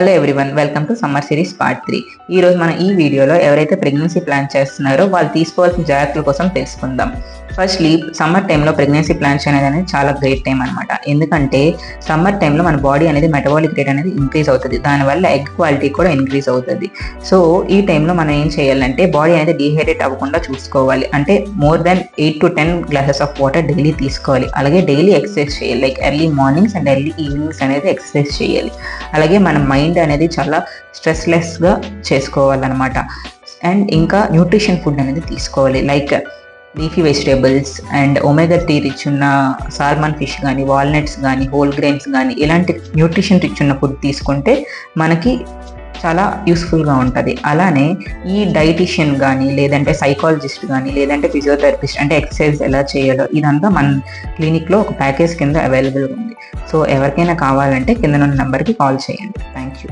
Hello everyone, welcome to summer series part 3. ఈరోజు మనం ఈ వీడియోలో ఎవరైతే ప్రెగ్నెన్సీ ప్లాన్ చేస్తున్నారో వాళ్ళు తీసుకోవాల్సిన జాగ్రత్తల కోసం తెలుసుకుందాం. ఫస్ట్లీ, సమ్మర్ టైంలో ప్రెగ్నెన్సీ ప్లాన్ చేయడం అనేది చాలా గ్రేట్ టైం అనమాట. ఎందుకంటే సమ్మర్ టైంలో మన బాడీ అనేది మెటబాలిక్ రేట్ అనేది ఇంక్రీజ్ అవుతుంది, దానివల్ల ఎగ్ క్వాలిటీ కూడా ఇంక్రీజ్ అవుతుంది. సో ఈ టైంలో మనం ఏం చేయాలంటే బాడీ అనేది డీహైడ్రేట్ అవ్వకుండా చూసుకోవాలి. అంటే more than 8 to 10 glasses of water daily తీసుకోవాలి. అలాగే డైలీ ఎక్సర్సైజ్ చేయాలి, like early mornings and early evenings అనేది ఎక్సర్సైజ్ చేయాలి. అలాగే మన మైండ్ అనేది చాలా స్ట్రెస్లెస్గా చేసుకోవాలన్నమాట. అండ్ ఇంకా న్యూట్రిషన్ ఫుడ్ అనేది తీసుకోవాలి, like leafy vegetables and omega 3 rich ఉన్న సాల్మన్ ఫిష్ కానీ, వాల్నట్స్ కానీ, హోల్ గ్రెయిన్స్ కానీ, ఇలాంటి న్యూట్రిషన్ రిచ్ ఉన్న ఫుడ్ తీసుకుంటే మనకి చాలా యూస్ఫుల్గా ఉంటుంది. అలానే ఈ డైటీషియన్ కానీ, లేదంటే సైకాలజిస్ట్ కానీ, లేదంటే ఫిజియోథెరపిస్ట్, అంటే ఎక్సర్సైజ్ ఎలా చేయాలో ఇదంతా మన క్లినిక్లో ఒక ప్యాకేజ్ కింద అవైలబుల్గా ఉంది. సో ఎవరికైనా కావాలంటే కింద ఉన్న నెంబర్కి కాల్ చేయండి. Thank you.